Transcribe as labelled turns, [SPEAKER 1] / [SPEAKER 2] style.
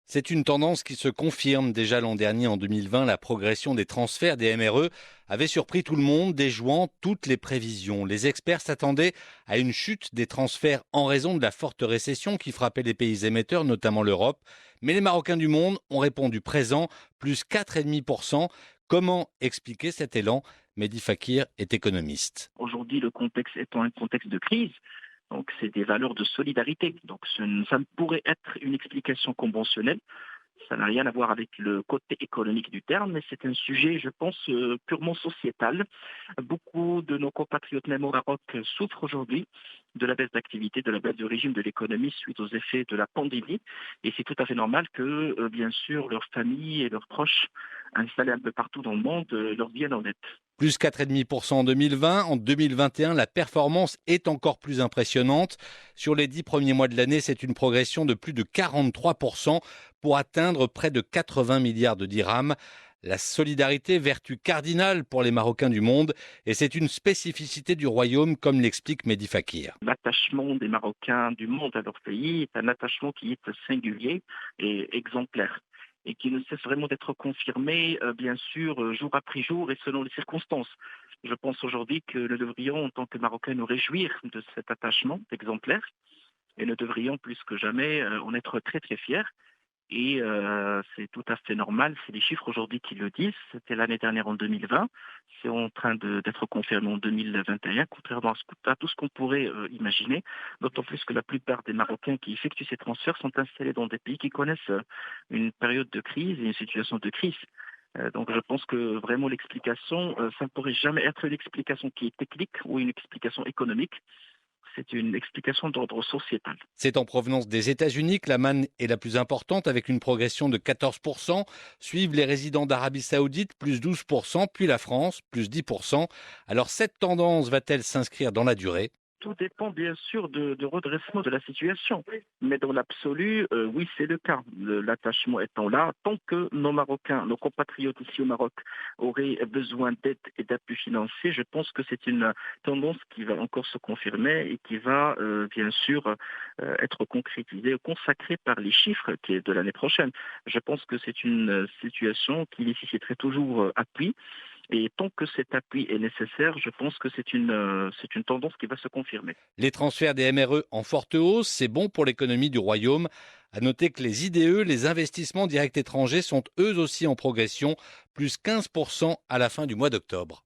[SPEAKER 1] C'est une tendance qui se confirme. Déjà l'an dernier, en 2020, la progression des transferts des MRE avait surpris tout le monde, déjouant toutes les prévisions. Les experts s'attendaient à une chute des transferts en raison de la forte récession qui frappait les pays émetteurs, notamment l'Europe. Mais les Marocains du monde ont répondu présent, plus 4,5%. Comment expliquer cet élan? Mehdi Fakir est économiste.
[SPEAKER 2] Aujourd'hui, le contexte étant un contexte de crise, donc c'est des valeurs de solidarité. Donc ça ne pourrait être une explication conventionnelle. Ça n'a rien à voir avec le côté économique du terme, mais c'est un sujet, je pense, purement sociétal. Beaucoup de nos compatriotes, même au Maroc, souffrent aujourd'hui de la baisse d'activité, de la baisse du régime de l'économie suite aux effets de la pandémie. Et c'est tout à fait normal que, bien sûr, leurs familles et leurs proches installés un peu partout dans le monde leur viennent en aide.
[SPEAKER 1] Plus 4,5% en 2020. En 2021, la performance est encore plus impressionnante. Sur les 10 premiers mois de l'année, c'est une progression de plus de 43% pour atteindre près de 80 milliards de dirhams. La solidarité, vertu cardinale pour les Marocains du monde, et c'est une spécificité du royaume, comme l'explique Mehdi Fakir.
[SPEAKER 2] L'attachement des Marocains du monde à leur pays est un attachement qui est singulier et exemplaire et qui ne cesse vraiment d'être confirmé, bien sûr, jour après jour et selon les circonstances. Je pense aujourd'hui que nous devrions, en tant que Marocains, nous réjouir de cet attachement exemplaire et nous devrions plus que jamais en être très très fiers. Et c'est tout à fait normal, c'est les chiffres aujourd'hui qui le disent. C'était l'année dernière en 2020, c'est en train d'être confirmé en 2021, contrairement à tout ce qu'on pourrait imaginer, d'autant plus que la plupart des Marocains qui effectuent ces transferts sont installés dans des pays qui connaissent une période de crise et une situation de crise. Donc je pense que vraiment l'explication, ça ne pourrait jamais être une explication qui est technique ou une explication économique. C'est une explication d'ordre sociétal.
[SPEAKER 1] C'est en provenance des États-Unis que la manne est la plus importante, avec une progression de 14%. Suivent les résidents d'Arabie Saoudite, plus 12%, puis la France, plus 10%. Alors cette tendance va-t-elle s'inscrire dans la durée?
[SPEAKER 2] Tout dépend bien sûr de redressement de la situation. Mais dans l'absolu, oui, c'est le cas. L'attachement étant là, tant que nos Marocains, nos compatriotes ici au Maroc auraient besoin d'aide et d'appui financier, je pense que c'est une tendance qui va encore se confirmer et qui va bien sûr être concrétisée, consacrée par les chiffres qui est de l'année prochaine. Je pense que c'est une situation qui nécessiterait toujours appui. Et tant que cet appui est nécessaire, je pense que c'est une tendance qui va se confirmer.
[SPEAKER 1] Les transferts des MRE en forte hausse, c'est bon pour l'économie du royaume. À noter que les IDE, les investissements directs étrangers, sont eux aussi en progression, plus 15% à la fin du mois d'octobre.